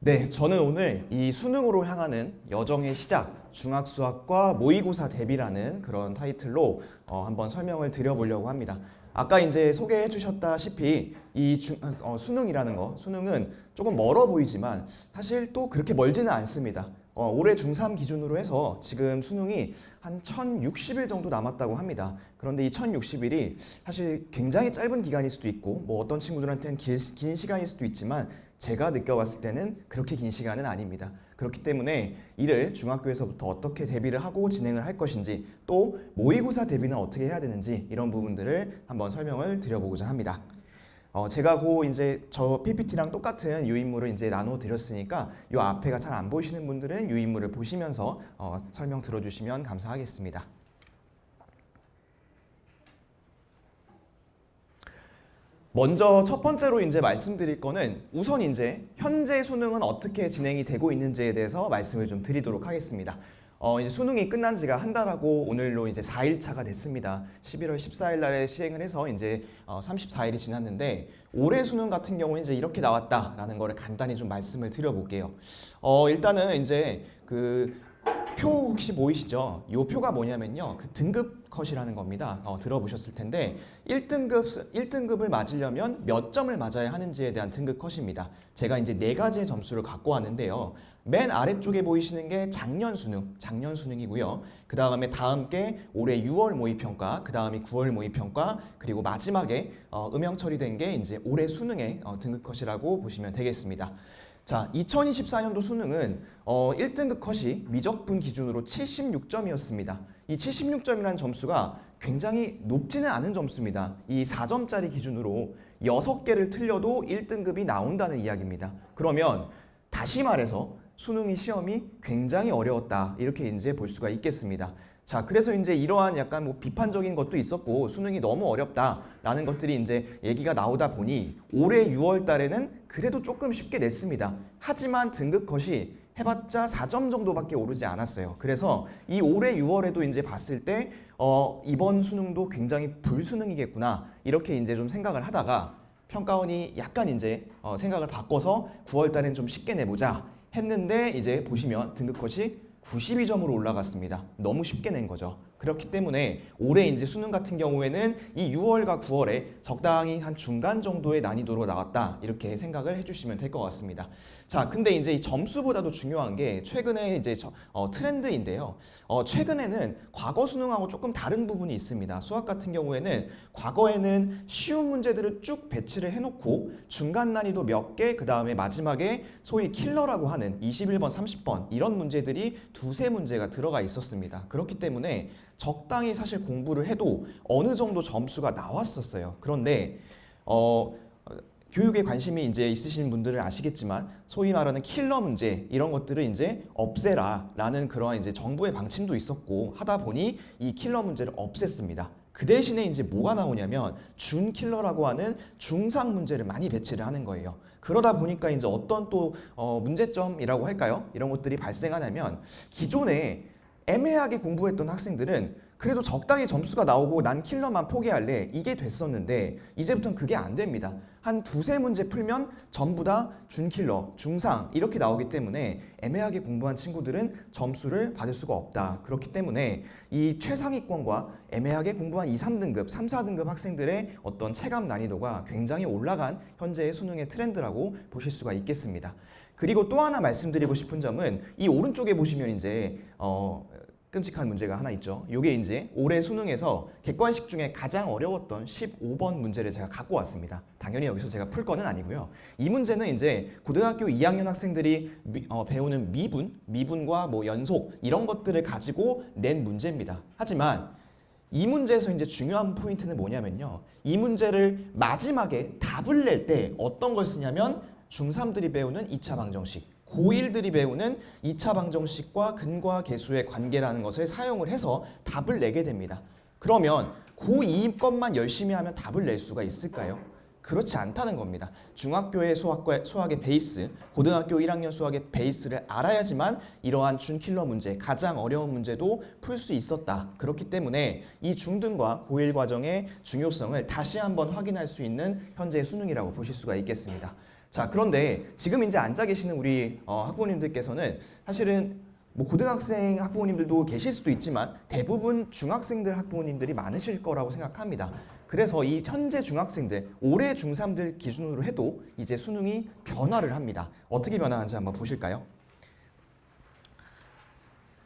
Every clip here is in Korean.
네, 저는 오늘 이 수능으로 향하는 여정의 시작, 중학수학과 모의고사 대비라는 그런 타이틀로 한번 설명을 드려보려고 합니다. 아까 이제 소개해 주셨다시피 이 수능이라는 거, 수능은 조금 멀어 보이지만 사실 또 그렇게 멀지는 않습니다. 올해 중3 기준으로 해서 지금 수능이 한 1060일 정도 남았다고 합니다. 그런데 이 1060일이 사실 굉장히 짧은 기간일 수도 있고 뭐 어떤 친구들한테는 긴 시간일 수도 있지만 제가 느껴봤을 때는 그렇게 긴 시간은 아닙니다. 그렇기 때문에 이를 중학교에서부터 어떻게 대비를 하고 진행을 할 것인지 또 모의고사 대비는 어떻게 해야 되는지 이런 부분들을 한번 설명을 드려보고자 합니다. 제가 이제 저 PPT랑 똑같은 유인물을 이제 나눠 드렸으니까 이 앞에가 잘 안 보이시는 분들은 유인물을 보시면서 설명 들어주시면 감사하겠습니다. 먼저 첫 번째로 이제 말씀드릴 거는 우선 이제 현재 수능은 어떻게 진행이 되고 있는지에 대해서 말씀을 좀 드리도록 하겠습니다. 이제 수능이 끝난 지가 한 달하고 오늘로 이제 4일차가 됐습니다. 11월 14일 날에 시행을 해서 이제 34일이 지났는데 올해 수능 같은 경우는 이제 이렇게 나왔다라는 거를 간단히 좀 말씀을 드려볼게요. 일단은 이제 그 표 혹시 보이시죠? 이 표가 뭐냐면요. 그 등급 컷이라는 겁니다. 들어보셨을 텐데 1등급을 맞으려면 몇 점을 맞아야 하는지에 대한 등급 컷입니다. 제가 이제 4가지의 점수를 갖고 왔는데요. 맨 아래쪽에 보이시는 게 작년 수능이고요. 그 다음에 다음 게 올해 6월 모의평가, 그 다음이 9월 모의평가, 그리고 마지막에 음영 처리된 게 이제 올해 수능의 등급 컷이라고 보시면 되겠습니다. 자, 2024년도 수능은 1등급 컷이 미적분 기준으로 76점이었습니다. 이 76점이라는 점수가 굉장히 높지는 않은 점수입니다. 이 4점짜리 기준으로 6개를 틀려도 1등급이 나온다는 이야기입니다. 그러면 다시 말해서 수능이 시험이 굉장히 어려웠다. 이렇게 이제 볼 수가 있겠습니다. 자, 그래서 이제 이러한 약간 뭐 비판적인 것도 있었고 수능이 너무 어렵다라는 것들이 이제 얘기가 나오다 보니 올해 6월 달에는 그래도 조금 쉽게 냈습니다. 하지만 등급 컷이 해봤자 4점 정도밖에 오르지 않았어요. 그래서 이 올해 6월에도 이제 봤을 때 이번 수능도 굉장히 불수능이겠구나 이렇게 이제 좀 생각을 하다가 평가원이 약간 이제 생각을 바꿔서 9월 달엔 좀 쉽게 내보자 했는데 이제 보시면 등급 컷이 92점으로 올라갔습니다. 너무 쉽게 낸 거죠. 그렇기 때문에 올해 이제 수능 같은 경우에는 이 6월과 9월에 적당히 한 중간 정도의 난이도로 나왔다. 이렇게 생각을 해주시면 될 것 같습니다. 자, 근데 이제 이 점수보다도 중요한 게 최근에 이제 트렌드인데요. 최근에는 과거 수능하고 조금 다른 부분이 있습니다. 수학 같은 경우에는 과거에는 쉬운 문제들을 쭉 배치를 해놓고 중간 난이도 몇 개, 그 다음에 마지막에 소위 킬러라고 하는 21번, 30번 이런 문제들이 두세 문제가 들어가 있었습니다. 그렇기 때문에 적당히 사실 공부를 해도 어느 정도 점수가 나왔었어요. 그런데 교육에 관심이 이제 있으신 분들은 아시겠지만 소위 말하는 킬러 문제 이런 것들을 이제 없애라라는 그러한 이제 정부의 방침도 있었고 하다 보니 이 킬러 문제를 없앴습니다. 그 대신에 이제 뭐가 나오냐면 준킬러라고 하는 중상 문제를 많이 배치를 하는 거예요. 그러다 보니까 이제 어떤 또 문제점이라고 할까요? 이런 것들이 발생하냐면 기존에 애매하게 공부했던 학생들은 그래도 적당히 점수가 나오고 난 킬러만 포기할래 이게 됐었는데 이제부터는 그게 안 됩니다. 한 두세 문제 풀면 전부 다 준킬러, 중상 이렇게 나오기 때문에 애매하게 공부한 친구들은 점수를 받을 수가 없다. 그렇기 때문에 이 최상위권과 애매하게 공부한 2, 3등급, 3, 4등급 학생들의 어떤 체감 난이도가 굉장히 올라간 현재의 수능의 트렌드라고 보실 수가 있겠습니다. 그리고 또 하나 말씀드리고 싶은 점은 이 오른쪽에 보시면 이제 끔찍한 문제가 하나 있죠. 이게 이제 올해 수능에서 객관식 중에 가장 어려웠던 15번 문제를 제가 갖고 왔습니다. 당연히 여기서 제가 풀 거는 아니고요. 이 문제는 이제 고등학교 2학년 학생들이 배우는 미분과 뭐 연속 이런 것들을 가지고 낸 문제입니다. 하지만 이 문제에서 이제 중요한 포인트는 뭐냐면요. 이 문제를 마지막에 답을 낼 때 어떤 걸 쓰냐면 중3들이 배우는 2차 방정식, 고1들이 배우는 2차 방정식과 근과 계수의 관계라는 것을 사용을 해서 답을 내게 됩니다. 그러면 고2 것만 열심히 하면 답을 낼 수가 있을까요? 그렇지 않다는 겁니다. 중학교의 수학의 베이스, 고등학교 1학년 수학의 베이스를 알아야지만 이러한 준킬러 문제, 가장 어려운 문제도 풀 수 있었다. 그렇기 때문에 이 중등과 고1 과정의 중요성을 다시 한번 확인할 수 있는 현재의 수능이라고 보실 수가 있겠습니다. 자, 그런데 지금 이제 앉아 계시는 우리 학부모님들께서는 사실은 뭐 고등학생 학부모님들도 계실 수도 있지만 대부분 중학생들 학부모님들이 많으실 거라고 생각합니다. 그래서 이 현재 중학생들, 올해 중3들 기준으로 해도 이제 수능이 변화를 합니다. 어떻게 변화하는지 한번 보실까요?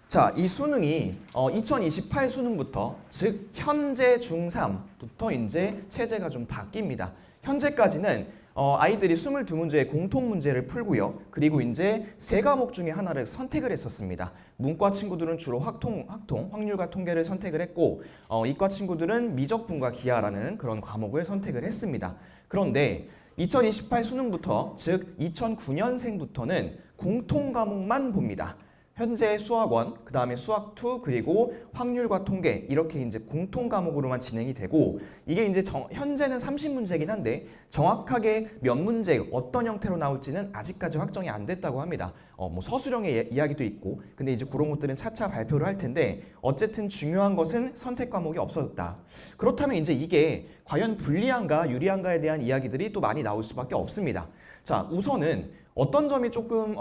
자, 이 수능이 2028 수능부터, 즉 현재 중3부터 이제 체제가 좀 바뀝니다. 현재까지는 아이들이 22문제의 공통 문제를 풀고요. 그리고 이제 세 과목 중에 하나를 선택을 했었습니다. 문과 친구들은 주로 확률과 통계를 선택을 했고, 이과 친구들은 미적분과 기하라는 그런 과목을 선택을 했습니다. 그런데 2028 수능부터, 즉 2009년생부터는 공통 과목만 봅니다. 현재 수학원, 그 다음에 수학2, 그리고 확률과 통계 이렇게 이제 공통 과목으로만 진행이 되고, 이게 이제 현재는 30문제긴 한데 정확하게 몇 문제 어떤 형태로 나올지는 아직까지 확정이 안 됐다고 합니다. 뭐 서술형의 이야기도 있고, 근데 이제 그런 것들은 차차 발표를 할 텐데 어쨌든 중요한 것은 선택 과목이 없어졌다. 그렇다면 이제 이게 과연 불리한가 유리한가에 대한 이야기들이 또 많이 나올 수밖에 없습니다. 자, 우선은 어떤 점이 조금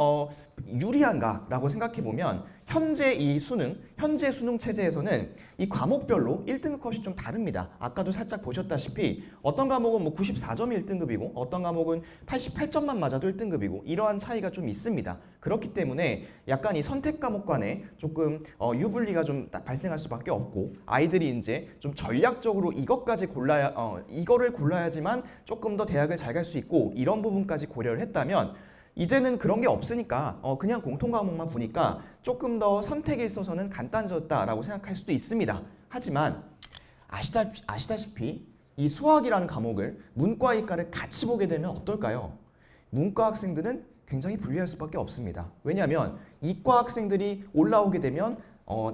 유리한가라고 생각해 보면 현재 수능 체제에서는 이 과목별로 1등급 컷이 좀 다릅니다. 아까도 살짝 보셨다시피 어떤 과목은 뭐 94점이 1등급이고 어떤 과목은 88점만 맞아도 1등급이고 이러한 차이가 좀 있습니다. 그렇기 때문에 약간 이 선택 과목 간에 조금 유불리가 좀 발생할 수밖에 없고, 아이들이 이제 좀 전략적으로 이거를 골라야지만 조금 더 대학을 잘 갈 수 있고 이런 부분까지 고려를 했다면, 이제는 그런 게 없으니까 그냥 공통 과목만 보니까 조금 더 선택에 있어서는 간단해졌다라고 생각할 수도 있습니다. 하지만 아시다시피 이 수학이라는 과목을 문과 이과를 같이 보게 되면 어떨까요? 문과 학생들은 굉장히 불리할 수밖에 없습니다. 왜냐하면 이과 학생들이 올라오게 되면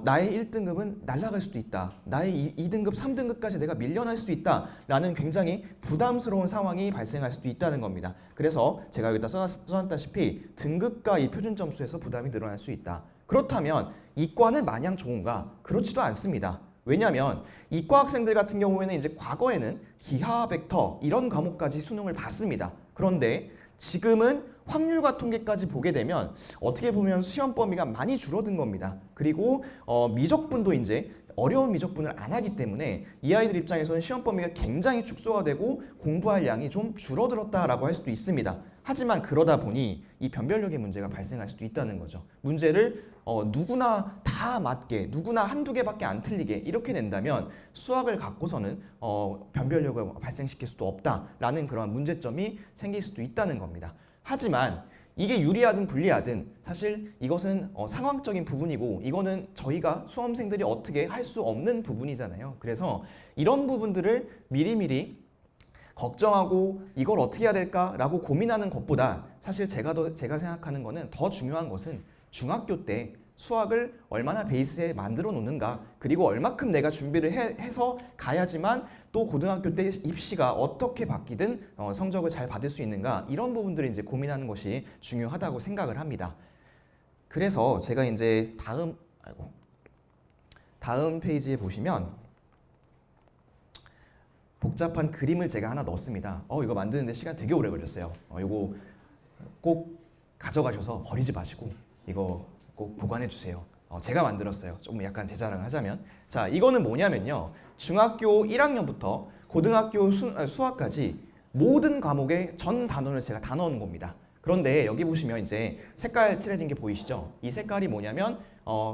나의 1등급은 날아갈 수도 있다. 나의 2등급, 3등급까지 내가 밀려날 수도 있다. 라는 굉장히 부담스러운 상황이 발생할 수도 있다는 겁니다. 그래서 제가 여기다 써놨다시피 등급과 이 표준 점수에서 부담이 늘어날 수 있다. 그렇다면 이과는 마냥 좋은가? 그렇지도 않습니다. 왜냐하면 이과 학생들 같은 경우에는 이제 과거에는 기하, 벡터 이런 과목까지 수능을 봤습니다. 그런데 지금은 확률과 통계까지 보게 되면 어떻게 보면 시험 범위가 많이 줄어든 겁니다. 그리고 미적분도 이제 어려운 미적분을 안 하기 때문에 이 아이들 입장에서는 시험 범위가 굉장히 축소가 되고 공부할 양이 좀 줄어들었다라고 할 수도 있습니다. 하지만 그러다 보니 이 변별력의 문제가 발생할 수도 있다는 거죠. 문제를 누구나 다 맞게, 누구나 한두 개밖에 안 틀리게 이렇게 낸다면 수학을 갖고서는 변별력을 발생시킬 수도 없다라는 그런 문제점이 생길 수도 있다는 겁니다. 하지만 이게 유리하든 불리하든 사실 이것은 상황적인 부분이고, 이거는 저희가 수험생들이 어떻게 할 수 없는 부분이잖아요. 그래서 이런 부분들을 미리미리 걱정하고 이걸 어떻게 해야 될까라고 고민하는 것보다 사실 제가 생각하는 거는 더 중요한 것은 중학교 때 수학을 얼마나 베이스에 만들어 놓는가, 그리고 얼마큼 내가 준비를 해서 가야지만 또 고등학교 때 입시가 어떻게 바뀌든 성적을 잘 받을 수 있는가, 이런 부분들을 이제 고민하는 것이 중요하다고 생각을 합니다. 그래서 제가 이제 다음 페이지에 보시면 복잡한 그림을 제가 하나 넣었습니다. 이거 만드는데 시간 되게 오래 걸렸어요. 이거 꼭 가져가셔서 버리지 마시고 이거 꼭 보관해 주세요. 제가 만들었어요. 조금 약간 제 자랑을 하자면, 자, 이거는 뭐냐면요, 중학교 1학년부터 고등학교 수학까지 모든 과목의 전 단원을 제가 다 넣은 겁니다. 그런데 여기 보시면 이제 색깔 칠해진 게 보이시죠? 이 색깔이 뭐냐면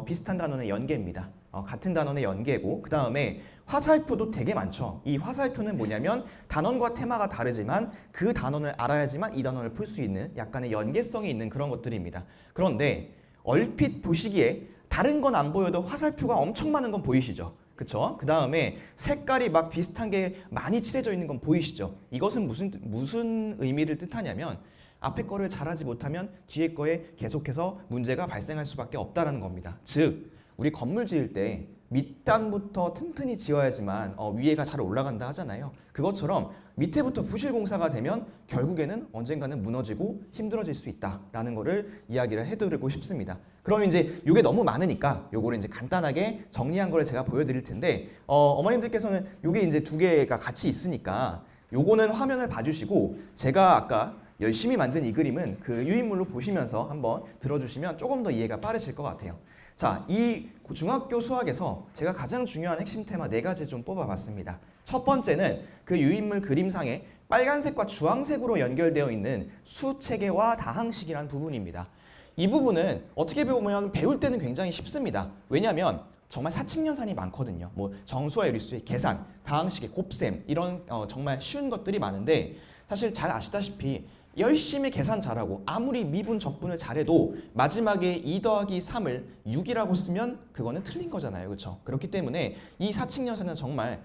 비슷한 단원의 연계입니다. 같은 단원의 연계고, 그 다음에 화살표도 되게 많죠. 이 화살표는 뭐냐면 단원과 테마가 다르지만 그 단원을 알아야지만 이 단원을 풀 수 있는 약간의 연계성이 있는 그런 것들입니다. 그런데 얼핏 보시기에 다른 건 안 보여도 화살표가 엄청 많은 건 보이시죠? 그쵸? 그 다음에 색깔이 막 비슷한 게 많이 칠해져 있는 건 보이시죠? 이것은 무슨 의미를 뜻하냐면 앞에 거를 잘하지 못하면 뒤에 거에 계속해서 문제가 발생할 수밖에 없다는 겁니다. 즉, 우리 건물 지을 때 밑단부터 튼튼히 지어야지만 위에가 잘 올라간다 하잖아요. 그것처럼 밑에부터 부실 공사가 되면 결국에는 언젠가는 무너지고 힘들어질 수 있다라는 거를 이야기를 해드리고 싶습니다. 그럼 이제 이게 너무 많으니까 요거를 이제 간단하게 정리한 거를 제가 보여드릴 텐데, 어머님들께서는 요게 이제 두 개가 같이 있으니까 요거는 화면을 봐주시고 제가 아까 열심히 만든 이 그림은 그 유인물로 보시면서 한번 들어주시면 조금 더 이해가 빠르실 것 같아요. 자, 이 중학교 수학에서 제가 가장 중요한 핵심 테마 4가지 좀 뽑아봤습니다. 첫 번째는 그 유인물 그림상에 빨간색과 주황색으로 연결되어 있는 수체계와 다항식이라는 부분입니다. 이 부분은 어떻게 보면 배울 때는 굉장히 쉽습니다. 왜냐하면 정말 사칙연산이 많거든요. 뭐 정수와 유리수의 계산, 다항식의 곱셈 이런 정말 쉬운 것들이 많은데 사실 잘 아시다시피 열심히 계산 잘하고 아무리 미분 적분을 잘해도 마지막에 2 더하기 3을 6이라고 쓰면 그거는 틀린 거잖아요. 그렇죠? 그렇기 때문에 이 사칙연산은 정말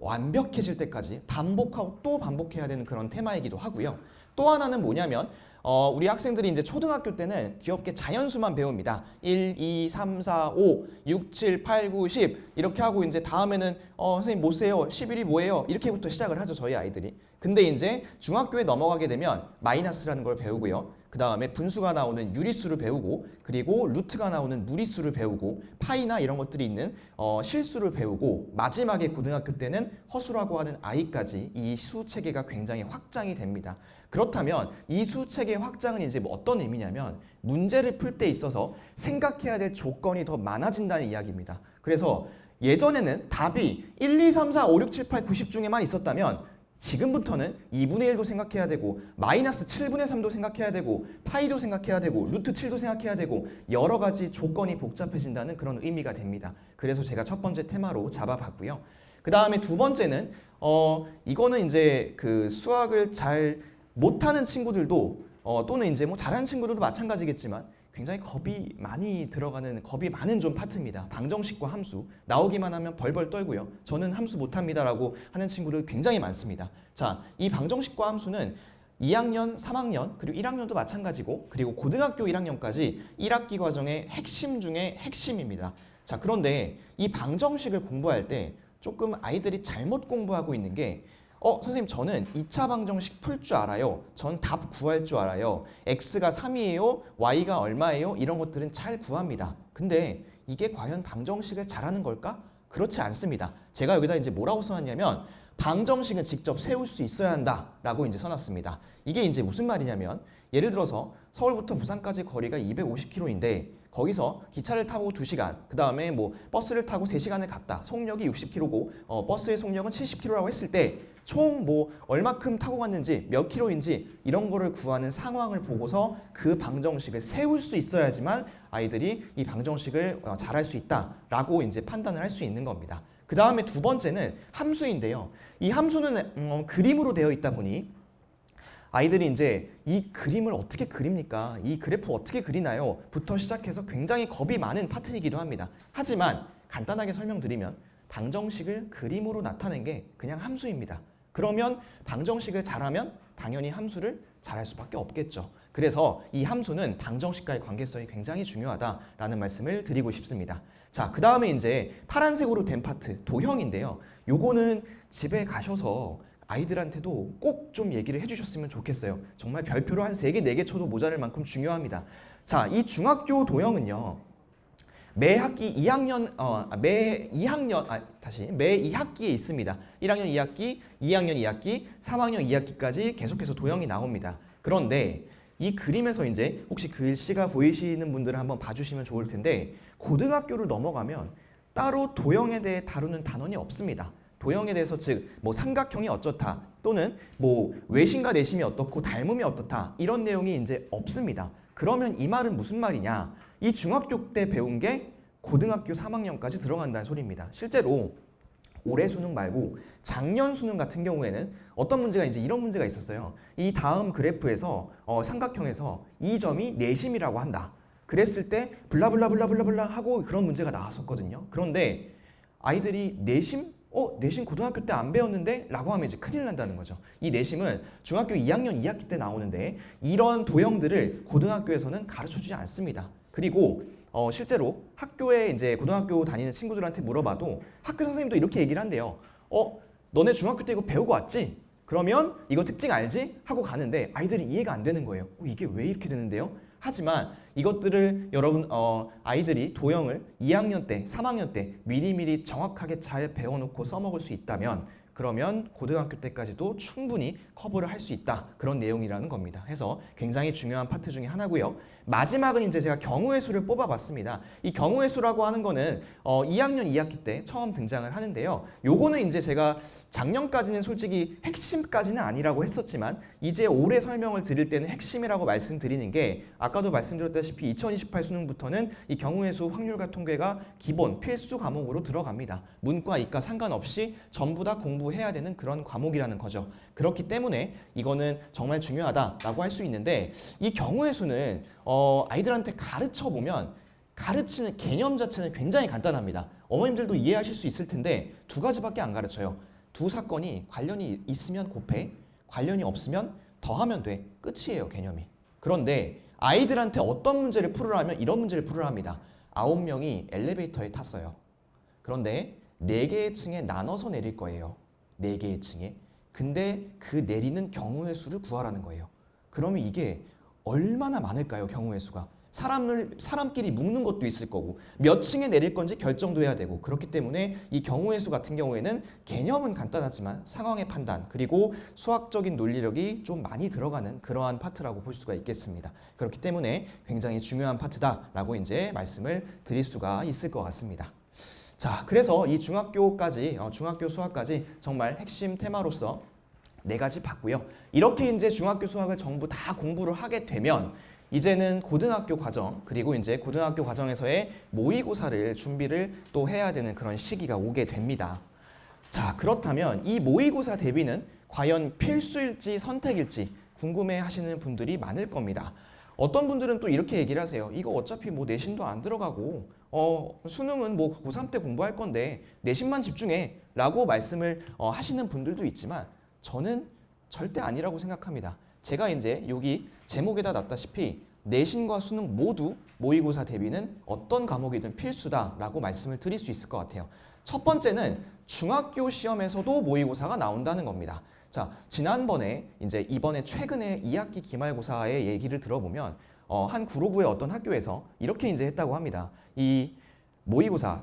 완벽해질 때까지 반복하고 또 반복해야 되는 그런 테마이기도 하고요. 또 하나는 뭐냐면 우리 학생들이 이제 초등학교 때는 귀엽게 자연수만 배웁니다. 1, 2, 3, 4, 5, 6, 7, 8, 9, 10 이렇게 하고 이제 다음에는 선생님 뭐 세요? 11이 뭐예요? 이렇게부터 시작을 하죠, 저희 아이들이. 근데 이제 중학교에 넘어가게 되면 마이너스라는 걸 배우고요. 그 다음에 분수가 나오는 유리수를 배우고 그리고 루트가 나오는 무리수를 배우고 파이나 이런 것들이 있는 실수를 배우고 마지막에 고등학교 때는 허수라고 하는 i까지 이 수체계가 굉장히 확장이 됩니다. 그렇다면 이 수체계 확장은 이제 뭐 어떤 의미냐면 문제를 풀 때 있어서 생각해야 될 조건이 더 많아진다는 이야기입니다. 그래서 예전에는 답이 1, 2, 3, 4, 5, 6, 7, 8, 90 중에만 있었다면 지금부터는 2분의 1도 생각해야 되고 마이너스 7분의 3도 생각해야 되고 파이도 생각해야 되고 루트 7도 생각해야 되고 여러 가지 조건이 복잡해진다는 그런 의미가 됩니다. 그래서 제가 첫 번째 테마로 잡아봤고요. 그 다음에 두 번째는 이거는 이제 그 수학을 잘 못하는 친구들도 또는 이제 뭐 잘하는 친구들도 마찬가지겠지만 굉장히 겁이 많이 들어가는 겁이 많은 좀 파트입니다. 방정식과 함수 나오기만 하면 벌벌 떨고요. 저는 함수 못합니다라고 하는 친구들 굉장히 많습니다. 자, 이 방정식과 함수는 2학년, 3학년 그리고 1학년도 마찬가지고 그리고 고등학교 1학년까지 1학기 과정의 핵심 중에 핵심입니다. 자, 그런데 이 방정식을 공부할 때 조금 아이들이 잘못 공부하고 있는 게 선생님 저는 2차 방정식 풀 줄 알아요. 전 답 구할 줄 알아요. x가 3이에요. y가 얼마예요? 이런 것들은 잘 구합니다. 근데 이게 과연 방정식을 잘하는 걸까? 그렇지 않습니다. 제가 여기다 이제 뭐라고 써놨냐면 방정식은 직접 세울 수 있어야 한다라고 이제 써놨습니다. 이게 이제 무슨 말이냐면 예를 들어서 서울부터 부산까지 거리가 250km인데 거기서 기차를 타고 2시간, 그 다음에 뭐 버스를 타고 3시간을 갔다. 속력이 60km고 버스의 속력은 70km라고 했을 때 총 뭐 얼마큼 타고 갔는지 몇 킬로인지 이런 거를 구하는 상황을 보고서 그 방정식을 세울 수 있어야지만 아이들이 이 방정식을 잘할 수 있다라고 이제 판단을 할 수 있는 겁니다. 그 다음에 두 번째는 함수인데요. 이 함수는 그림으로 되어 있다 보니 아이들이 이제 이 그림을 어떻게 그립니까? 이 그래프 어떻게 그리나요? 부터 시작해서 굉장히 겁이 많은 파트이기도 합니다. 하지만 간단하게 설명드리면 방정식을 그림으로 나타낸 게 그냥 함수입니다. 그러면 방정식을 잘하면 당연히 함수를 잘할 수밖에 없겠죠. 그래서 이 함수는 방정식과의 관계성이 굉장히 중요하다라는 말씀을 드리고 싶습니다. 자, 그 다음에 이제 파란색으로 된 파트, 도형인데요. 요거는 집에 가셔서 아이들한테도 꼭 좀 얘기를 해주셨으면 좋겠어요. 정말 별표로 한 3개, 4개 쳐도 모자랄 만큼 중요합니다. 자, 이 중학교 도형은요. 매 학기 2학년, 매 2학기에 있습니다. 1학년 2학기, 2학년 2학기, 3학년 2학기까지 계속해서 도형이 나옵니다. 그런데 이 그림에서 이제 혹시 글씨가 보이시는 분들은 한번 봐주시면 좋을 텐데 고등학교를 넘어가면 따로 도형에 대해 다루는 단원이 없습니다. 도형에 대해서 즉 뭐 삼각형이 어쩌다 또는 뭐 외심과 내심이 어떻고 닮음이 어떻다 이런 내용이 이제 없습니다. 그러면 이 말은 무슨 말이냐? 이 중학교 때 배운 게 고등학교 3학년까지 들어간다는 소리입니다. 실제로 올해 수능 말고 작년 수능 같은 경우에는 어떤 문제가 이제 이런 문제가 있었어요. 이 다음 그래프에서 삼각형에서 이 점이 내심이라고 한다. 그랬을 때 블라블라블라블라블라 하고 그런 문제가 나왔었거든요. 그런데 아이들이 내심? 내심 고등학교 때 안 배웠는데? 라고 하면 이제 큰일 난다는 거죠. 이 내심은 중학교 2학년 2학기 때 나오는데 이런 도형들을 고등학교에서는 가르쳐주지 않습니다. 그리고 실제로 학교에 이제 고등학교 다니는 친구들한테 물어봐도 학교 선생님도 이렇게 얘기를 한대요. 너네 중학교 때 이거 배우고 왔지? 그러면 이거 특징 알지? 하고 가는데 아이들이 이해가 안 되는 거예요. 이게 왜 이렇게 되는데요? 하지만 이것들을 여러분 아이들이 도형을 2학년 때, 3학년 때 미리미리 정확하게 잘 배워놓고 써먹을 수 있다면 그러면 고등학교 때까지도 충분히 커버를 할 수 있다. 그런 내용이라는 겁니다. 해서 굉장히 중요한 파트 중에 하나고요. 마지막은 이제 제가 경우의 수를 뽑아봤습니다. 이 경우의 수라고 하는 거는 2학년 2학기 때 처음 등장을 하는데요. 요거는 이제 제가 작년까지는 솔직히 핵심까지는 아니라고 했었지만 이제 올해 설명을 드릴 때는 핵심이라고 말씀드리는 게 아까도 말씀드렸다시피 2028 수능부터는 이 경우의 수 확률과 통계가 기본 필수 과목으로 들어갑니다. 문과 이과 상관없이 전부 다 공부해야 되는 그런 과목이라는 거죠. 그렇기 때문에 이거는 정말 중요하다라고 할 수 있는데 이 경우의 수는 아이들한테 가르쳐 보면 가르치는 개념 자체는 굉장히 간단합니다. 어머님들도 이해하실 수 있을 텐데 두 가지밖에 안 가르쳐요. 두 사건이 관련이 있으면 곱해, 관련이 없으면 더하면 돼. 끝이에요, 개념이. 그런데 아이들한테 어떤 문제를 풀으라면 이런 문제를 풀으라 합니다. 9명이 엘리베이터에 탔어요. 그런데 4개의 층에 나눠서 내릴 거예요. 4개의 층에. 근데 그 내리는 경우의 수를 구하라는 거예요. 그러면 이게 얼마나 많을까요, 경우의 수가? 사람끼리 묶는 것도 있을 거고 몇 층에 내릴 건지 결정도 해야 되고 그렇기 때문에 이 경우의 수 같은 경우에는 개념은 간단하지만 상황의 판단 그리고 수학적인 논리력이 좀 많이 들어가는 그러한 파트라고 볼 수가 있겠습니다. 그렇기 때문에 굉장히 중요한 파트다라고 이제 말씀을 드릴 수가 있을 것 같습니다. 자, 그래서 이 중학교 수학까지 정말 핵심 테마로서 4가지 봤고요. 이렇게 이제 중학교 수학을 전부 다 공부를 하게 되면 이제는 고등학교 과정 그리고 이제 고등학교 과정에서의 모의고사를 준비를 또 해야 되는 그런 시기가 오게 됩니다. 자, 그렇다면 이 모의고사 대비는 과연 필수일지 선택일지 궁금해 하시는 분들이 많을 겁니다. 어떤 분들은 또 이렇게 얘기를 하세요. 이거 어차피 뭐 내신도 안 들어가고 수능은 뭐 고3 때 공부할 건데 내신만 집중해 라고 말씀을 하시는 분들도 있지만 저는 절대 아니라고 생각합니다. 제가 이제 여기 제목에다 놨다시피 내신과 수능 모두 모의고사 대비는 어떤 과목이든 필수다라고 말씀을 드릴 수 있을 것 같아요. 첫 번째는 중학교 시험에서도 모의고사가 나온다는 겁니다. 자, 지난번에 이제 이번에 최근에 2학기 기말고사의 얘기를 들어보면 한 구로구의 어떤 학교에서 이렇게 이제 했다고 합니다. 이 모의고사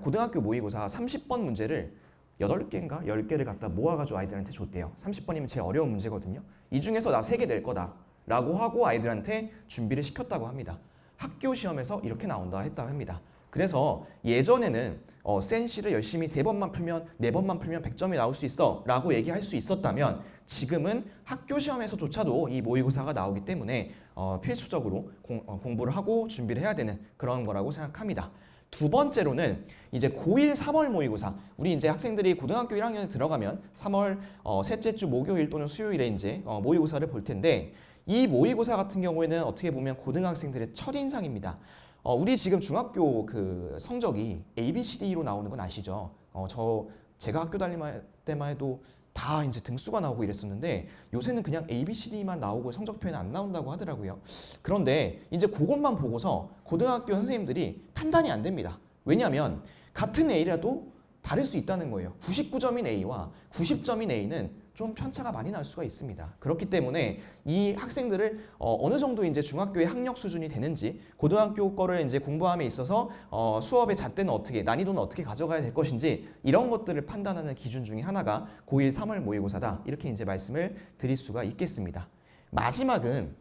고등학교 모의고사 30번 문제를 8개인가 10개를 갖다 모아가지고 아이들한테 줬대요. 30번이면 제일 어려운 문제거든요. 이 중에서 나 3개 낼 거다 라고 하고 아이들한테 준비를 시켰다고 합니다. 학교 시험에서 이렇게 나온다 했다고 합니다. 그래서 예전에는 센시를 열심히 3번만 풀면 4번만 풀면 100점이 나올 수 있어 라고 얘기할 수 있었다면 지금은 학교 시험에서조차도 이 모의고사가 나오기 때문에 필수적으로 공부를 하고 준비를 해야 되는 그런 거라고 생각합니다. 두 번째로는 이제 고1 3월 모의고사 우리 이제 학생들이 고등학교 1학년에 들어가면 3월 셋째 주 목요일 또는 수요일에 이제 모의고사를 볼 텐데 이 모의고사 같은 경우에는 어떻게 보면 고등학생들의 첫인상입니다. 우리 지금 중학교 그 성적이 ABCD로 나오는 건 아시죠? 제가 학교 다닐 때만 해도 다 이제 등수가 나오고 이랬었는데 요새는 그냥 ABCD만 나오고 성적표에는 안 나온다고 하더라고요. 그런데 이제 그것만 보고서 고등학교 선생님들이 판단이 안 됩니다. 왜냐하면 같은 A라도 다를 수 있다는 거예요. 99점인 A와 90점인 A는 좀 편차가 많이 날 수가 있습니다. 그렇기 때문에 이 학생들을 어느 정도 이제 중학교의 학력 수준이 되는지 고등학교 거를 이제 공부함에 있어서 수업의 잣대는 어떻게 난이도는 어떻게 가져가야 될 것인지 이런 것들을 판단하는 기준 중에 하나가 고1 3월 모의고사다. 이렇게 이제 말씀을 드릴 수가 있겠습니다. 마지막은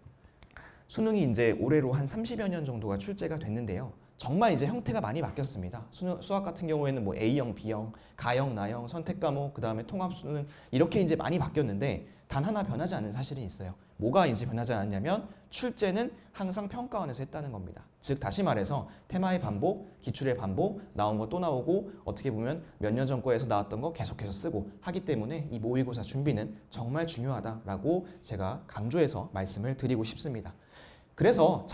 수능이 이제 올해로 한 30여 년 정도가 출제가 됐는데요. 정말 이제 형태가 많이 바뀌었습니다. 수학 같은 경우에는 뭐 A형, B형, 가형, 나형, 선택 과목, 그 다음에 통합 수능 이렇게 이제 많이 바뀌었는데 단 하나 변하지 않은 사실이 있어요. 뭐가 이제 변하지 않았냐면 출제는 항상 평가원에서 했다는 겁니다. 즉 다시 말해서 테마의 반복, 기출의 반복, 나온 거 또 나오고 어떻게 보면 몇 년 전 거에서 나왔던 거 계속해서 쓰고 하기 때문에 이 모의고사 준비는 정말 중요하다라고 제가 강조해서 말씀을 드리고 싶습니다. 그래서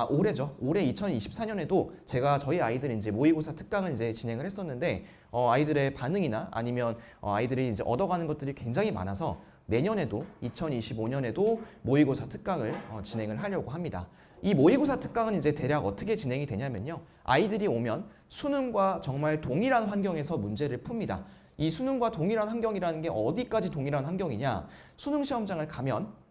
올해죠. 올해 2024년에도 제가 저희 아이들 이제 모의고사 특강을 이제 진행을 했었는데 아이들의 반응이나 아니면 아이들이 이제 얻어가는 것들이 굉장히 많아서 내년에도 2025년에도 모의고사 특강을 진행을 하려고 합니다. 이 모의고사 특강은 이제 대략 어떻게 진행이 되냐면요. 아이들이 오면 수능과 정말 동일한 환경에서 문제를 풉니다. 이 수능과 동일한 환경이라는 게 어디까지 동일한 환경이냐? 수능 시험장을 가면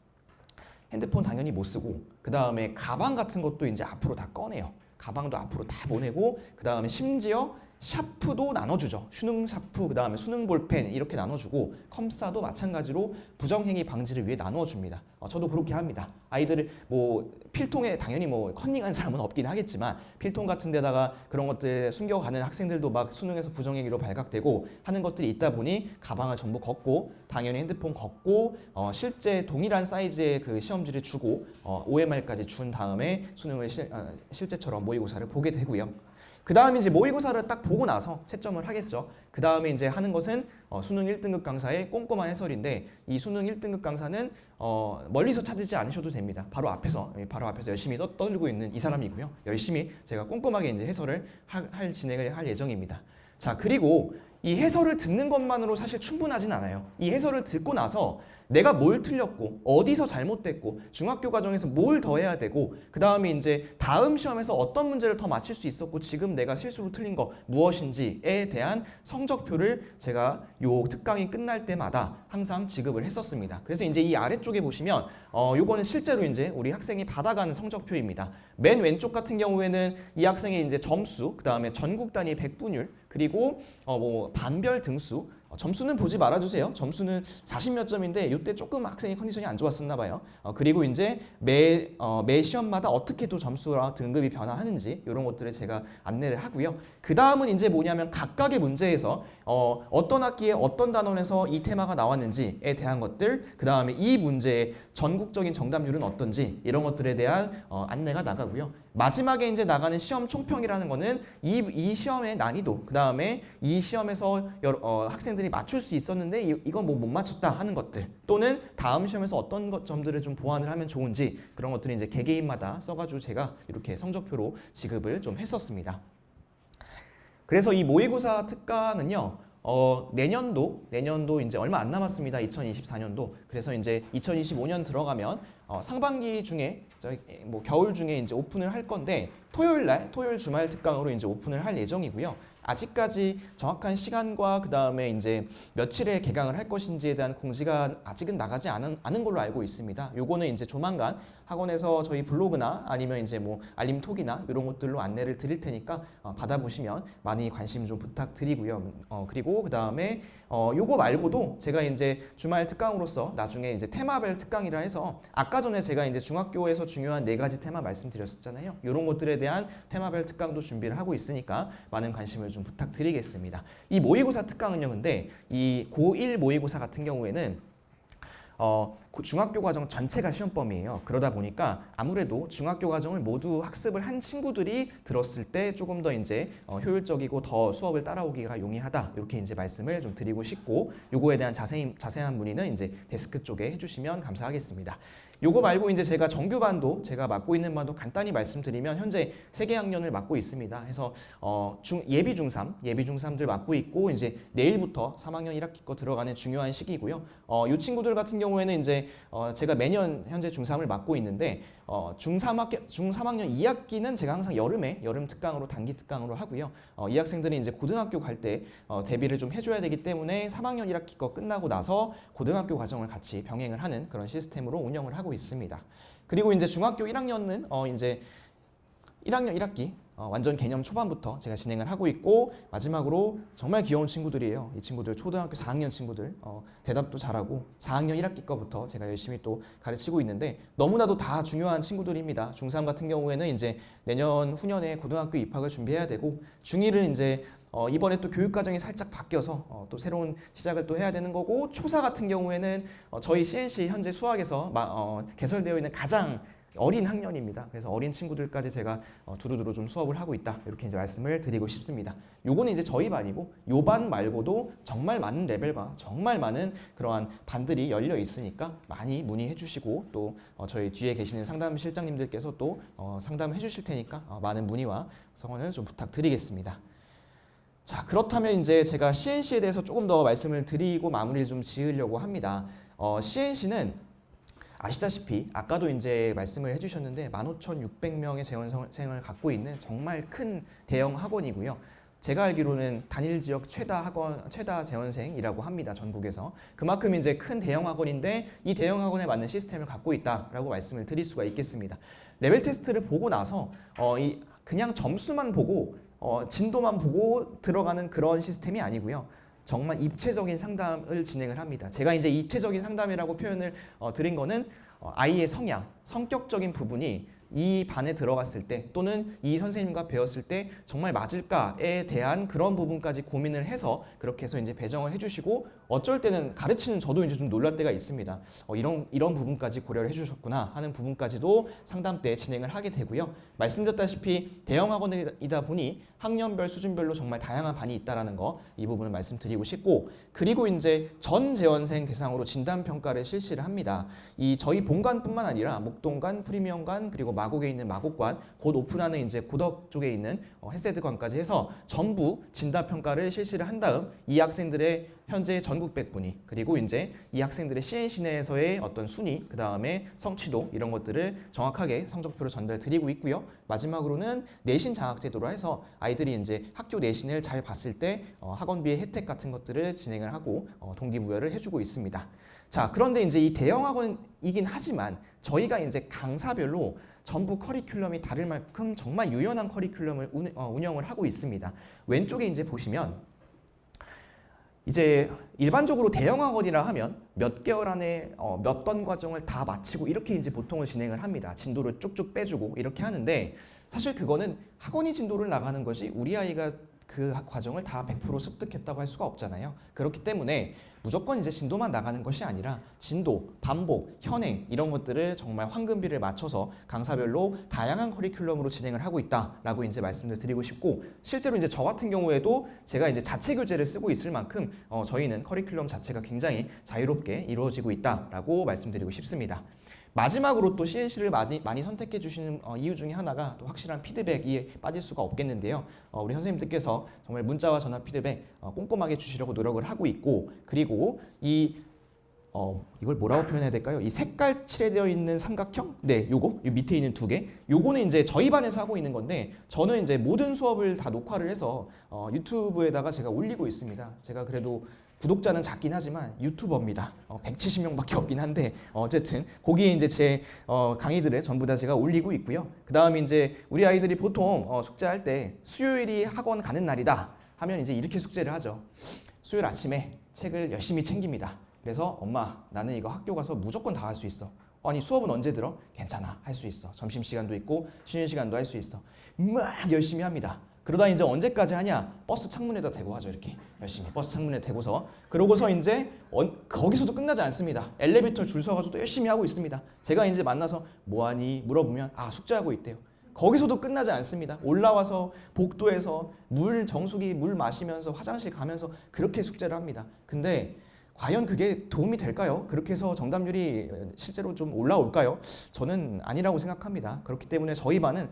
핸드폰 당연히 못 쓰고 그 다음에 가방 같은 것도 이제 앞으로 다 꺼내요. 가방도 앞으로 다 보내고 그 다음에 심지어 샤프도 나눠주죠. 수능 샤프, 그 다음에 수능 볼펜 이렇게 나눠주고 컴사도 마찬가지로 부정행위 방지를 위해 나누어줍니다. 저도 그렇게 합니다. 아이들을 뭐 필통에 당연히 뭐 컨닝한 사람은 없긴 하겠지만 필통 같은 데다가 그런 것들 숨겨가는 학생들도 막 수능에서 부정행위로 발각되고 하는 것들이 있다 보니 가방을 전부 걷고 당연히 핸드폰 걷고 실제 동일한 사이즈의 그 시험지를 주고 OMR까지 준 다음에 수능을 실제처럼 모의고사를 보게 되고요. 그 다음에 이제 모의고사를 딱 보고 나서 채점을 하겠죠. 그 다음에 이제 하는 것은 수능 1등급 강사의 꼼꼼한 해설인데 이 수능 1등급 강사는 멀리서 찾지 않으셔도 됩니다. 바로 앞에서 열심히 떠들고 있는 이 사람이고요. 열심히 제가 꼼꼼하게 이제 해설을 진행을 할 예정입니다. 자, 그리고 이 해설을 듣는 것만으로 사실 충분하진 않아요. 이 해설을 듣고 나서 내가 뭘 틀렸고 어디서 잘못됐고 중학교 과정에서 뭘 더 해야 되고 그 다음에 이제 다음 시험에서 어떤 문제를 더 맞힐 수 있었고 지금 내가 실수로 틀린 거 무엇인지에 대한 성적표를 제가 요 특강이 끝날 때마다 항상 지급을 했었습니다. 그래서 이제 이 아래쪽에 보시면 요거는 실제로 이제 우리 학생이 받아가는 성적표입니다. 맨 왼쪽 같은 경우에는 이 학생의 이제 점수, 그 다음에 전국 단위 백분율, 그리고 뭐 반별 등수, 점수는 보지 말아주세요. 점수는 40몇 점인데 이때 조금 학생이 컨디션이 안 좋았었나 봐요. 그리고 이제 매 시험마다 어떻게 또 점수와 등급이 변화하는지 이런 것들을 제가 안내를 하고요. 그 다음은 이제 뭐냐면 각각의 문제에서 어떤 학기에 어떤 단원에서 이 테마가 나왔는지에 대한 것들, 그 다음에 이 문제의 전국적인 정답률은 어떤지 이런 것들에 대한 안내가 나가고요. 마지막에 이제 나가는 시험 총평이라는 거는 이 시험의 난이도, 그 다음에 이 시험에서 학생들이 맞출 수 있었는데 이건 뭐 못 맞췄다 하는 것들, 또는 다음 시험에서 어떤 점들을 좀 보완을 하면 좋은지 그런 것들을 이제 개개인마다 써가지고 제가 이렇게 성적표로 지급을 좀 했었습니다. 그래서 이 모의고사 특강은요. 내년도 이제 얼마 안 남았습니다. 2024년도. 그래서 이제 2025년 들어가면 상반기 중에 뭐 겨울 중에 이제 오픈을 할 건데 토요일 주말 특강으로 이제 오픈을 할 예정이고요. 아직까지 정확한 시간과 그 다음에 이제 며칠에 개강을 할 것인지에 대한 공지가 아직은 나가지 않은 걸로 알고 있습니다. 요거는 이제 조만간 학원에서 저희 블로그나 아니면 이제 뭐 알림톡이나 이런 것들로 안내를 드릴 테니까 받아보시면 많이 관심 좀 부탁드리고요. 그리고 그 다음에 요거 말고도 제가 이제 주말 특강으로서 나중에 이제 테마별 특강이라 해서 아까 전에 제가 이제 중학교에서 중요한 4가지 테마 말씀드렸었잖아요. 이런 것들에 대한 테마별 특강도 준비를 하고 있으니까 많은 관심을 좀 부탁드리겠습니다. 이 모의고사 특강은요, 근데 이 고1 모의고사 같은 경우에는 중학교 과정 전체가 시험범위예요. 그러다 보니까 아무래도 중학교 과정을 모두 학습을 한 친구들이 들었을 때 조금 더 이제 효율적이고 더 수업을 따라오기가 용이하다, 이렇게 이제 말씀을 좀 드리고 싶고, 요거에 대한 자세한 문의는 이제 데스크 쪽에 해주시면 감사하겠습니다. 요거 말고 이제 제가 정규반도, 제가 맡고 있는 반도 간단히 말씀드리면 현재 3개 학년을 맡고 있습니다. 해서 예비 중3들 맡고 있고, 이제 내일부터 3학년 1학기 거 들어가는 중요한 시기고요. 이 친구들 같은 경우에는 이제 제가 매년 현재 중3을 맡고 있는데 중3학년 2학기는 제가 항상 여름 특강으로, 단기 특강으로 하고요. 이 학생들이 이제 고등학교 갈 때 대비를 좀 해줘야 되기 때문에 3학년 1학기 거 끝나고 나서 고등학교 과정을 같이 병행을 하는 그런 시스템으로 운영을 하고 있습니다. 그리고 이제 중학교 1학년은 이제 1학년 1학기 완전 개념 초반부터 제가 진행을 하고 있고, 마지막으로 정말 귀여운 친구들이에요. 이 친구들 초등학교 4학년 친구들, 대답도 잘하고 4학년 1학기 거부터 제가 열심히 또 가르치고 있는데 너무나도 다 중요한 친구들입니다. 중3 같은 경우에는 이제 내년 후년에 고등학교 입학을 준비해야 되고, 중1은 이제 이번에 또 교육과정이 살짝 바뀌어서 또 새로운 시작을 또 해야 되는 거고, 초사 같은 경우에는 저희 CNC 현재 수학에서 개설되어 있는 가장 어린 학년입니다. 그래서 어린 친구들까지 제가 두루두루 좀 수업을 하고 있다, 이렇게 이제 말씀을 드리고 싶습니다. 요거는 이제 저희 반이고, 요 반 말고도 정말 많은 레벨과 정말 많은 그러한 반들이 열려 있으니까 많이 문의해 주시고, 또 저희 뒤에 계시는 상담 실장님들께서 또 상담해 주실 테니까 많은 문의와 성원을 좀 부탁드리겠습니다. 자, 그렇다면 이제 제가 CNC에 대해서 조금 더 말씀을 드리고 마무리를 좀 지으려고 합니다. CNC는 아시다시피 아까도 이제 말씀을 해주셨는데 15,600명의 재원생을 갖고 있는 정말 큰 대형 학원이고요. 제가 알기로는 단일 지역 최다 재원생이라고 합니다. 전국에서. 그만큼 이제 큰 대형 학원인데 이 대형 학원에 맞는 시스템을 갖고 있다라고 말씀을 드릴 수가 있겠습니다. 레벨 테스트를 보고 나서 그냥 점수만 보고 진도만 보고 들어가는 그런 시스템이 아니고요. 정말 입체적인 상담을 진행을 합니다. 제가 이제 입체적인 상담이라고 표현을 드린 거는 아이의 성향, 성격적인 부분이 이 반에 들어갔을 때 또는 이 선생님과 배웠을 때 정말 맞을까에 대한 그런 부분까지 고민을 해서 그렇게 해서 이제 배정을 해주시고 어쩔 때는 가르치는 저도 이제 좀 놀랄 때가 있습니다. 이런 부분까지 고려를 해주셨구나 하는 부분까지도 상담 때 진행을 하게 되고요. 말씀드렸다시피 대형 학원이다 보니 학년별 수준별로 정말 다양한 반이 있다라는 거 이 부분을 말씀드리고 싶고 그리고 이제 전 재원생 대상으로 진단 평가를 실시를 합니다. 이 저희 본관뿐만 아니라 목동관, 프리미엄관 그리고 마곡에 있는 마곡관 곧 오픈하는 이제 고덕 쪽에 있는 햇세드관까지 해서 전부 진단 평가를 실시를 한 다음 이 학생들의 현재 전국 백분위 그리고 이제 이 학생들의 CNC 내에서의 어떤 순위 그 다음에 성취도 이런 것들을 정확하게 성적표로 전달드리고 있고요. 마지막으로는 내신 장학제도로 해서 아이들이 이제 학교 내신을 잘 봤을 때 학원비의 혜택 같은 것들을 진행을 하고 동기부여를 해주고 있습니다. 자, 그런데 이제 이 대형 학원이긴 하지만 저희가 이제 강사별로 전부 커리큘럼이 다를 만큼 정말 유연한 커리큘럼을 운영을 하고 있습니다. 왼쪽에 이제 보시면 이제 일반적으로 대형 학원이라 하면 몇 개월 안에 몇 던 과정을 다 마치고 이렇게 이제 보통을 진행을 합니다. 진도를 쭉쭉 빼주고 이렇게 하는데 사실 그거는 학원이 진도를 나가는 것이 우리 아이가 그 과정을 다 100% 습득했다고 할 수가 없잖아요. 그렇기 때문에 무조건 이제 진도만 나가는 것이 아니라 진도, 반복, 현행 이런 것들을 정말 황금비를 맞춰서 강사별로 다양한 커리큘럼으로 진행을 하고 있다라고 이제 말씀을 드리고 싶고 실제로 이제 저 같은 경우에도 제가 이제 자체 교재를 쓰고 있을 만큼 저희는 커리큘럼 자체가 굉장히 자유롭게 이루어지고 있다라고 말씀드리고 싶습니다. 마지막으로 또 CNC를 많이 선택해 주시는 이유 중에 하나가 또 확실한 피드백이 빠질 수가 없겠는데요. 우리 선생님들께서 정말 문자와 전화 피드백 꼼꼼하게 주시려고 노력을 하고 있고 그리고 이걸 뭐라고 표현해야 될까요? 이 색깔 칠해되어 있는 삼각형? 네, 요거 이 밑에 있는 두 개. 요거는 이제 저희 반에서 하고 있는 건데 저는 이제 모든 수업을 다 녹화를 해서 유튜브에다가 제가 올리고 있습니다. 제가 그래도 구독자는 작긴 하지만 유튜버입니다. 170명밖에 없긴 한데 어쨌든 거기에 이제 제 강의들을 전부 다 제가 올리고 있고요. 그 다음에 이제 우리 아이들이 보통 숙제할 때 수요일이 학원 가는 날이다 하면 이제 이렇게 숙제를 하죠. 수요일 아침에 책을 열심히 챙깁니다. 그래서 엄마 나는 이거 학교 가서 무조건 다 할 수 있어. 아니 수업은 언제 들어? 괜찮아 할 수 있어. 점심시간도 있고 쉬는 시간도 할 수 있어. 막 열심히 합니다. 그러다 이제 언제까지 하냐? 버스 창문에다 대고 하죠. 이렇게 열심히 버스 창문에 대고서 그러고서 이제 거기서도 끝나지 않습니다. 엘리베이터 줄 서가지고 또 열심히 하고 있습니다. 제가 이제 만나서 뭐하니 물어보면 숙제하고 있대요. 거기서도 끝나지 않습니다. 올라와서 복도에서 정수기 물 마시면서 화장실 가면서 그렇게 숙제를 합니다. 근데 과연 그게 도움이 될까요? 그렇게 해서 정답률이 실제로 좀 올라올까요? 저는 아니라고 생각합니다. 그렇기 때문에 저희 반은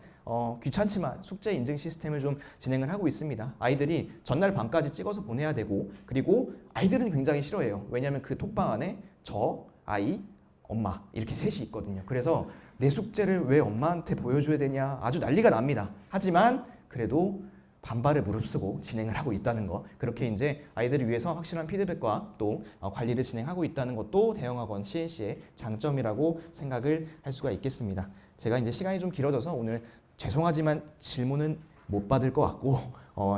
귀찮지만 숙제 인증 시스템을 좀 진행을 하고 있습니다. 아이들이 전날 밤까지 찍어서 보내야 되고 그리고 아이들은 굉장히 싫어해요. 왜냐하면 그 톡방 안에 저, 아이, 엄마 이렇게 셋이 있거든요. 그래서 내 숙제를 왜 엄마한테 보여줘야 되냐 아주 난리가 납니다. 하지만 그래도 반발을 무릅쓰고 진행을 하고 있다는 거 그렇게 이제 아이들을 위해서 확실한 피드백과 또 관리를 진행하고 있다는 것도 대형학원 CNC의 장점이라고 생각을 할 수가 있겠습니다. 제가 이제 시간이 좀 길어져서 오늘 죄송하지만 질문은 못 받을 것 같고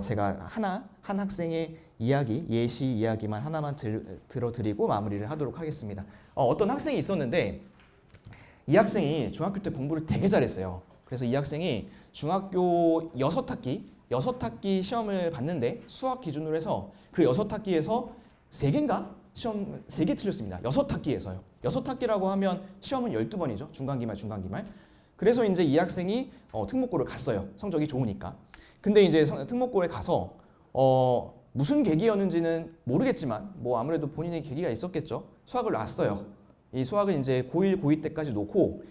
제가 한 학생의 이야기, 예시 이야기만 하나만 들어드리고 마무리를 하도록 하겠습니다. 어떤 학생이 있었는데 이 학생이 중학교 때 공부를 되게 잘했어요. 그래서 이 학생이 중학교 6학기 시험을 봤는데 수학 기준으로 해서 그 6학기에서 3개인가? 시험 3개 틀렸습니다. 6학기에서요. 6학기라고 하면 시험은 12번이죠. 중간기말. 그래서 이제 이 학생이 특목고를 갔어요. 성적이 좋으니까. 근데 이제 특목고에 가서 무슨 계기였는지는 모르겠지만 뭐 아무래도 본인의 계기가 있었겠죠. 수학을 놨어요. 이 수학은 이제 고1, 고2 때까지 놓고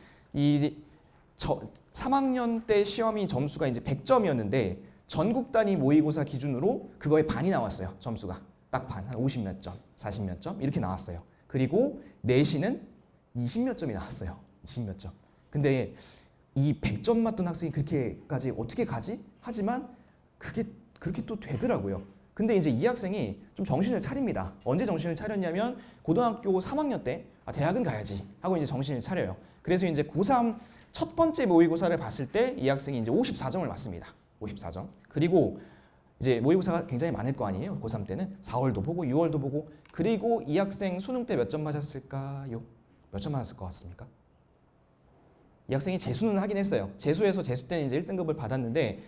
3학년 때 시험이 점수가 이제 100점이었는데 전국 단위 모의고사 기준으로 그거의 반이 나왔어요. 점수가 딱 반, 한 50몇 점, 40몇 점 이렇게 나왔어요. 그리고 내신은 20몇 점이 나왔어요. 20몇 점. 근데 이 100점 맞던 학생이 그렇게까지 어떻게 가지? 하지만 그렇게 또 되더라고요. 근데 이제 이 학생이 좀 정신을 차립니다. 언제 정신을 차렸냐면 고등학교 3학년 때 대학은 가야지 하고 이제 정신을 차려요. 그래서 이제 고3 첫 번째 모의고사를 봤을 때 이 학생이 이제 54점을 맞습니다. 54점. 그리고 이제 모의고사가 굉장히 많을 거 아니에요. 고3 때는 4월도 보고 6월도 보고. 그리고 이 학생 수능 때 몇 점 맞았을까요? 몇 점 맞았을 것 같습니까? 이 학생이 재수는 하긴 했어요. 재수에서 재수 때는 이제 1등급을 받았는데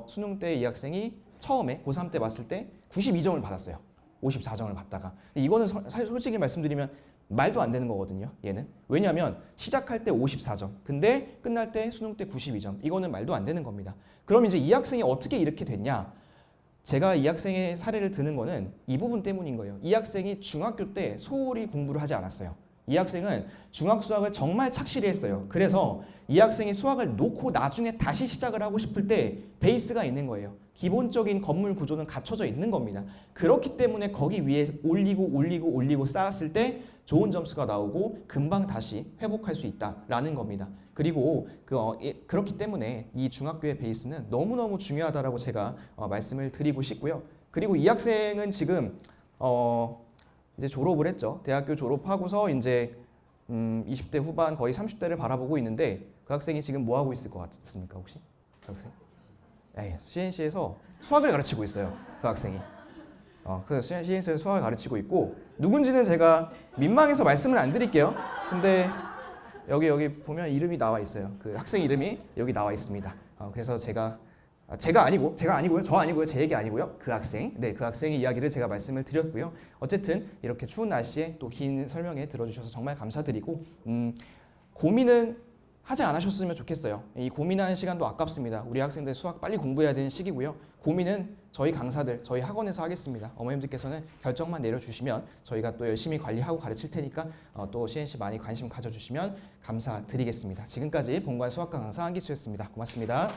수능 때 이 학생이 처음에 고3 때 봤을 때 92점을 받았어요. 54점을 받다가. 이거는 사실 솔직히 말씀드리면 말도 안 되는 거거든요. 얘는. 왜냐하면 시작할 때 54점. 근데 끝날 때 수능 때 92점. 이거는 말도 안 되는 겁니다. 그럼 이제 이 학생이 어떻게 이렇게 됐냐? 제가 이 학생의 사례를 드는 거는 이 부분 때문인 거예요. 이 학생이 중학교 때 소홀히 공부를 하지 않았어요. 이 학생은 중학 수학을 정말 착실히 했어요. 그래서 이 학생이 수학을 놓고 나중에 다시 시작을 하고 싶을 때 베이스가 있는 거예요. 기본적인 건물 구조는 갖춰져 있는 겁니다. 그렇기 때문에 거기 위에 올리고 쌓았을 때 좋은 점수가 나오고 금방 다시 회복할 수 있다라는 겁니다. 그리고 그렇기 때문에 이 중학교의 베이스는 너무너무 중요하다라고 제가 말씀을 드리고 싶고요. 그리고 이 학생은 지금 이제 졸업을 했죠. 대학교 졸업하고서 이제 20대 후반 거의 30대를 바라보고 있는데 그 학생이 지금 뭐 하고 있을 것 같습니까 혹시? 그 학생? CNC에서 수학을 가르치고 있어요. 그 학생이. 그 CNC에서 수학을 가르치고 있고 누군지는 제가 민망해서 말씀을 안 드릴게요. 근데 여기 보면 이름이 나와 있어요. 그 학생 이름이 여기 나와 있습니다. 그래서 제가 아니고요. 저 아니고요. 제 얘기 아니고요. 그 학생. 네, 그 학생의 이야기를 제가 말씀을 드렸고요. 어쨌든 이렇게 추운 날씨에 또 긴 설명에 들어주셔서 정말 감사드리고 고민은 하지 않으셨으면 좋겠어요. 이 고민하는 시간도 아깝습니다. 우리 학생들 수학 빨리 공부해야 되는 시기고요. 고민은 저희 강사들, 저희 학원에서 하겠습니다. 어머님들께서는 결정만 내려주시면 저희가 또 열심히 관리하고 가르칠 테니까 또 CNC 많이 관심 가져주시면 감사드리겠습니다. 지금까지 본관 수학과 강사 한기수였습니다. 고맙습니다.